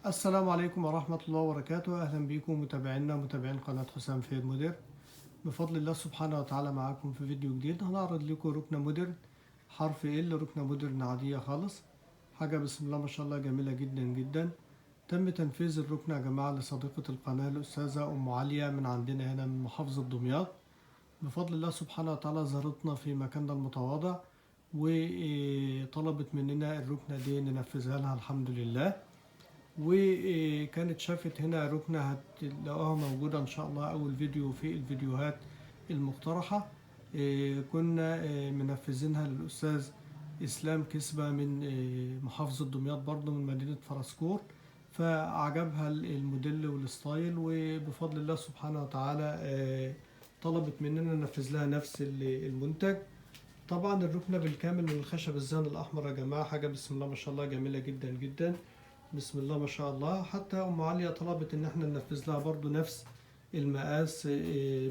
السلام عليكم ورحمة الله وبركاته. أهلا بكم متابعينا متابعين قناة حسام فيد موديل. بفضل الله سبحانه وتعالى معاكم في فيديو جديد. هنعرض لكم ركنة موديل حرف ال، ركنة موديل عادية خالص، حاجة بسم الله ما شاء الله جميلة جدا جدا. تم تنفيذ الركنة يا جماعة لصديقة القناة الأستاذة أم عليا من عندنا هنا من محافظة دمياط. بفضل الله سبحانه وتعالى زارتنا في مكاننا المتواضع وطلبت مننا الركنة دي ننفذها لها الحمد لله. وكانت شافت هنا ركنة هتلاقوها موجودة إن شاء الله أول فيديو في الفيديوهات المقترحة. كنا منفذينها للأستاذ إسلام كسبة من محافظة دمياط برضه من مدينة فرسكور، فعجبها الموديل والستايل، وبفضل الله سبحانه وتعالى طلبت مننا ننفذ لها نفس المنتج. طبعا الركنة بالكامل من الخشب الزان الأحمر يا جماعة، حاجة بسم الله ما شاء الله جميلة جدا جدا، بسم الله ما شاء الله. حتى أم عليا طلبت إن احنا ننفذ لها برضو نفس المقاس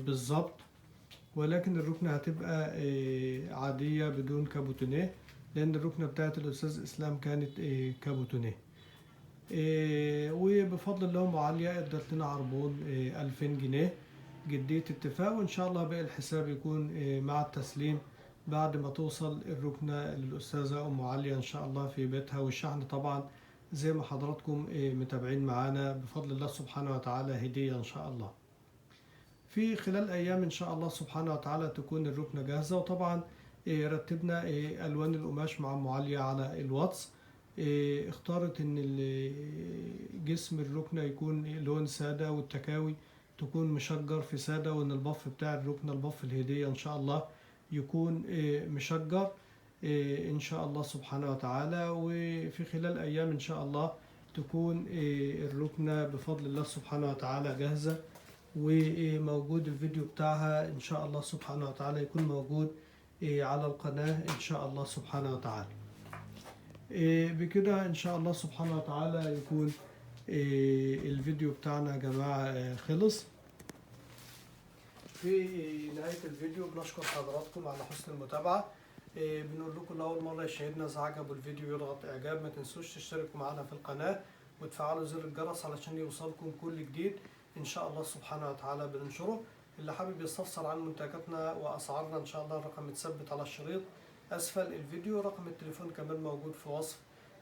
بالظبط، ولكن الركنة هتبقى عادية بدون كابوتونيه، لأن الركنة بتاعت الأستاذ إسلام كانت كابوتونيه. وبفضل الله أم عليا ادت لنا عربون 2000 جنيه جدية اتفاق، وإن شاء الله باقي الحساب يكون مع التسليم بعد ما توصل الركنة للأستاذة أم عليا إن شاء الله في بيتها. والشحن طبعا زي ما حضراتكم متابعين معانا بفضل الله سبحانه وتعالى هدية إن شاء الله. في خلال أيام إن شاء الله سبحانه وتعالى تكون الركنة جاهزة. وطبعا رتبنا ألوان القماش مع أم عليا على الواتس. اختارت إن جسم الركنة يكون لون سادة، والتكاوي تكون مشجر في سادة، وإن البف بتاع الركنة البف الهدية إن شاء الله يكون مشجر إن شاء الله سبحانه وتعالى. وفي خلال أيام إن شاء الله تكون الركنة بفضل الله سبحانه وتعالى جاهزة، وموجود الفيديو بتاعها إن شاء الله سبحانه وتعالى يكون موجود على القناة إن شاء الله سبحانه وتعالى. بكده إن شاء الله سبحانه وتعالى يكون الفيديو بتاعنا يا جماعة خلص. في نهاية الفيديو بنشكر حضراتكم على حسن المتابعة. بنقول لكم لأول مرة يشاهدنا إذا عجبوا الفيديو يضغط إعجاب، ما تنسوش تشتركوا معنا في القناة وتفعلوا زر الجرس علشان يوصلكم كل جديد إن شاء الله سبحانه وتعالى بننشره. اللي حابب يستفسر عن منتجاتنا وأسعارنا إن شاء الله الرقم متثبت على الشريط أسفل الفيديو، رقم التليفون كمان موجود في وصف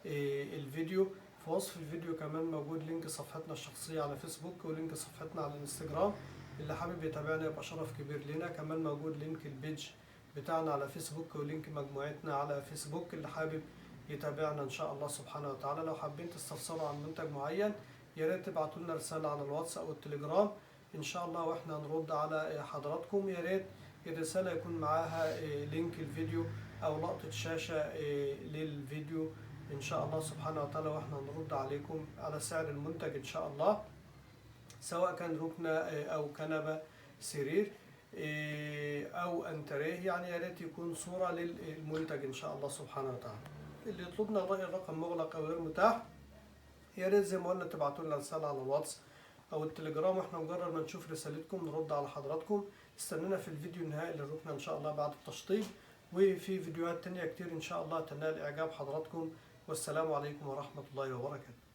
الفيديو. في وصف الفيديو كمان موجود لينك صفحتنا الشخصية على فيسبوك ولينك صفحتنا على الانستجرام. اللي حابب يتابعنا يبقى شرف كبير لنا. كمان موجود لينك البيج بتاعنا على فيسبوك ولينك مجموعتنا على فيسبوك. اللي حابب يتابعنا ان شاء الله سبحانه وتعالى. لو حابين تستفسروا عن منتج معين يا ريت تبعتوا لنا رسالة على الواتس او التليجرام ان شاء الله واحنا نرد على حضراتكم. يا ريت الرسالة يكون معاها لينك الفيديو او لقطة شاشة للفيديو ان شاء الله سبحانه وتعالى، واحنا نرد عليكم على سعر المنتج ان شاء الله، سواء كان ركنة او كنبة سرير او انتريه. يعني يا ريت يكون صورة للمنتج ان شاء الله سبحانه وتعالى. اللي يطلبنا الرقم مغلق او غير متاح يا ريت زي ما قلنا تبعتوا لنا رسالة على الواتس او التليجرام، واحنا مجرد ما نشوف رسالتكم نرد على حضراتكم. استنونا في الفيديو النهائي للركنة ان شاء الله بعد التشطيب، وفي فيديوهات تانية كتير ان شاء الله تنال اعجاب حضراتكم. والسلام عليكم ورحمة الله وبركاته.